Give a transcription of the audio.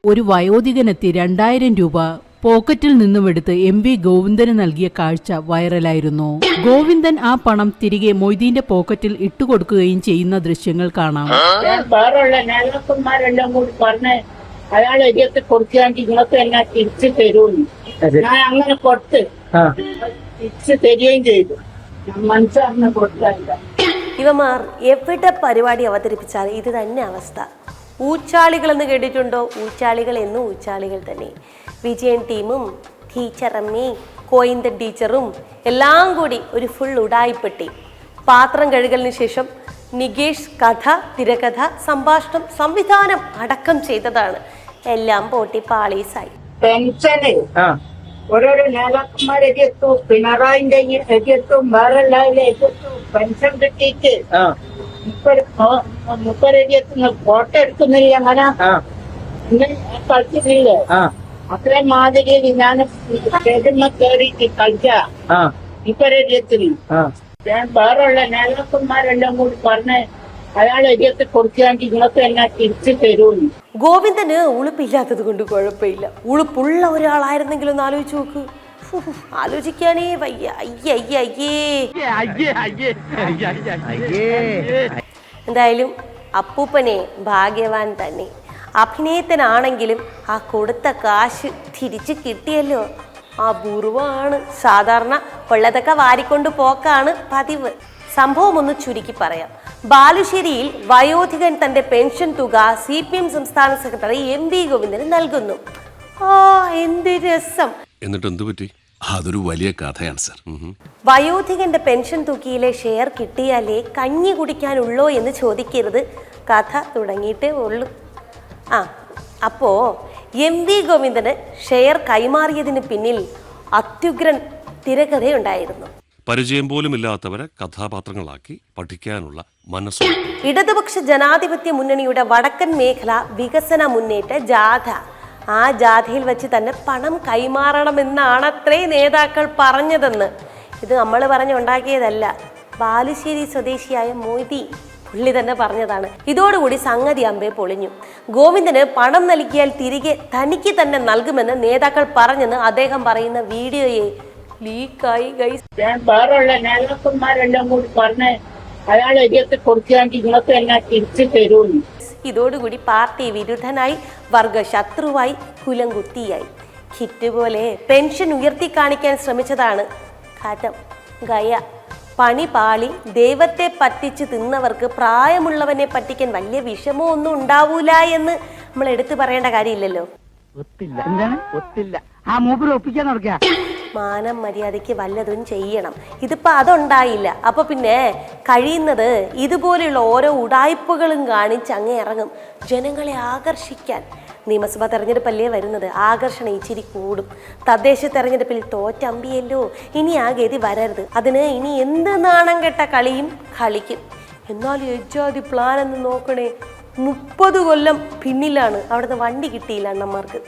ഒരു വയോധികനെത്തി 2000 രൂപ പോക്കറ്റിൽ നിന്നും എടുത്ത് MP ഗോവിന്ദന് നൽകിയ കാഴ്ച വൈറലായിരുന്നു. ഗോവിന്ദൻ ആ പണം തിരികെ മൊയ്തീന്റെ പോക്കറ്റിൽ ഇട്ടുകൊടുക്കുകയും ചെയ്യുന്ന ദൃശ്യങ്ങൾ കാണാം. വേറുള്ള നേതാക്കന്മാരെല്ലാം കൂടി പറഞ്ഞ് അയാൾ എരിയത്ത് കൊടുക്കുകയാണെങ്കിൽ നിങ്ങൾക്ക് എല്ലാം തിരിച്ചു തരൂന്ന്. ഞാൻ അങ്ങനെ കൊടുത്ത് തിരിച്ചു തരികയും ചെയ്തു. മനസ്സറിഞ്ഞ് കൊടുക്കാനില്ല. ഇവമാർ എവിടെ പരിപാടി അവതരിപ്പിച്ചാൽ ഇത് തന്നെ അവസ്ഥ. ഊച്ചാളികൾ എന്ന് കേട്ടിട്ടുണ്ടോ? ഊച്ചാളികൾ എന്ന് ഊച്ചാളികൾ തന്നെ. വിജയൻ ടീമും ടീച്ചറമ്മേ കോയിന്തൻ ടീച്ചറും എല്ലാം കൂടി ഒരു ഫുൾ ഉടായിപ്പെട്ടി. പാത്രം കഴുകലിന് ശേഷം നികേഷ് കഥ, തിരക്കഥ, സംഭാഷണം, സംവിധാനം അടക്കം ചെയ്തതാണ്. എല്ലാം പൊട്ടി പാളീസായി. പെൻഷന് ഓരോരോ നേതാക്കന്മാരെത്തിയെത്തു, പിണറായിന്റെ എത്തിയെത്തും, വേറെ എല്ലാവരും എത്തിയെത്തു. പെൻഷൻ കിട്ടിയിട്ട് മുപ്പരെത്തിയെത്തുന്ന ഫോട്ടോ എടുക്കുന്നില്ല. അങ്ങനെ കളിക്കുന്നില്ലേ? അത്രയും മാതിരി ഞാൻ കയറിയിട്ട് കളിച്ച ഇപ്പരെത്തിയെത്തിന് വേറുള്ള നേതാക്കന്മാരെല്ലാം കൂടി പറഞ്ഞ് അയാൾ എരിയത്ത് കൊടുക്കുകയാണെങ്കിൽ നിങ്ങൾക്ക് എല്ലാം തിരിച്ചു തരൂന്ന്. ഗോവിന്ദന് ഉളുപ്പില്ലാത്തത് കൊണ്ട് കുഴപ്പമില്ല. ഉളുപ്പുള്ള ഒരാളായിരുന്നെങ്കിലും ഒന്ന് ആലോചിച്ച് നോക്ക്. ആലോചിക്കാനേ വയ്യ. എന്തായാലും അപ്പൂപ്പനെ ഭാഗ്യവാൻ തന്നെ. അഭിനയത്തിനാണെങ്കിലും ആ കൊടുത്ത കാശ് തിരിച്ചു കിട്ടിയല്ലോ. അപൂർവമാണ്. സാധാരണ ഉള്ളതൊക്കെ വാരിക്കൊണ്ട് പോക്കാണ് പതിവ്. സംഭവം ഒന്ന് ചുരുക്കി പറയാം. ബാലുശ്ശേരിയിൽ വയോധികൻ തന്റെ പെൻഷൻ തുക CPM സംസ്ഥാന സെക്രട്ടറി MP ഗോവിന്ദന് നൽകുന്നു. എന്ത് രസം! എന്നിട്ട് എന്ത് പറ്റി? അതൊരു വലിയ കഥയാണ് സർ. വയോധികന്റെ പെൻഷൻ തുകയിലെ ഷെയർ കിട്ടിയാലേ കഞ്ഞി കുടിക്കാനുള്ളോ എന്ന് ചോദിക്കരുത്. കഥ തുടങ്ങിയിട്ടേ ഉള്ളൂ. അപ്പോ MP ഗോവിന്ദന് ഷെയർ കൈമാറിയതിന് പിന്നിൽ അത്യുഗ്രൻ തിരക്കഥയുണ്ടായിരുന്നു. പരിചയം പോലും ഇല്ലാത്തവരെ കഥാപാത്രങ്ങളാക്കി പഠിക്കാനുള്ള മനസ്സ്. ഇടതുപക്ഷ ജനാധിപത്യ മുന്നണിയുടെ വടക്കൻ മേഖല വികസന മുന്നേറ്റ ജാഥ. ആ ജാഥയിൽ വെച്ച് തന്നെ പണം കൈമാറണമെന്നാണ് അത്രേ നേതാക്കൾ പറഞ്ഞതെന്ന്. ഇത് നമ്മൾ പറഞ്ഞുണ്ടാക്കിയതല്ല. ബാലുശ്ശേരി സ്വദേശിയായ മൊയ്തി പുള്ളി തന്നെ പറഞ്ഞതാണ്. ഇതോടുകൂടി സംഗതി അമ്പേ പൊളിഞ്ഞു. ഗോവിന്ദന് പണം നൽകിയാൽ തിരികെ തനിക്ക് തന്നെ നൽകുമെന്ന് നേതാക്കൾ പറഞ്ഞെന്ന് അദ്ദേഹം പറയുന്ന വീഡിയോയെ ലീക്കായി. വേറുള്ള നേതാക്കന്മാരെല്ലാം കൂടി പറഞ്ഞ് അയാൾ എരിയത്ത് കൊടുക്കുകയാണെങ്കിൽ നിങ്ങൾക്ക് എല്ലാം തിരിച്ചു തരൂന്ന്. ഇതോടുകൂടി പാർട്ടി വിരുദ്ധനായി, വർഗശത്രുവായി, കുലംകുത്തിയായി. ഹിറ്റ് പോലെ പെൻഷൻ ഉയർത്തി കാണിക്കാൻ ശ്രമിച്ചതാണ്. ഘട്ടം ഗയ. പണി പാളി. ദൈവത്തെ പറ്റിച്ച് തിന്നവർക്ക് പ്രായമുള്ളവനെ പറ്റിക്കാൻ വലിയ വിഷമോ ഒന്നും ഉണ്ടാവൂല എന്ന് നമ്മൾ എടുത്തു പറയേണ്ട കാര്യമില്ലല്ലോ. മാനം മര്യാദയ്ക്ക് വല്ലതും ചെയ്യണം. ഇതിപ്പോ അതുണ്ടായില്ല. അപ്പൊ പിന്നെ കഴിയുന്നത് ഇതുപോലെയുള്ള ഓരോ ഉടായ്പകളും കാണിച്ച് അങ്ങ് ഇറങ്ങും ജനങ്ങളെ ആകർഷിക്കാൻ. നിയമസഭാ തെരഞ്ഞെടുപ്പല്ലേ വരുന്നത്. ആകർഷണം ഇച്ചിരി കൂടും. തദ്ദേശ തെരഞ്ഞെടുപ്പിൽ തോറ്റമ്പിയല്ലോ. ഇനി ആ ഗതി വരരുത്. അതിന് ഇനി എന്ത് നാണം കെട്ട കളിയും കളിക്കും. എന്നാൽ എജാതി പ്ലാൻ എന്ന് നോക്കണേ. 30 കൊല്ലം പിന്നിലാണ്. അവിടുന്ന് വണ്ടി കിട്ടിയില്ല അണ്ണന്മാർക്ക്.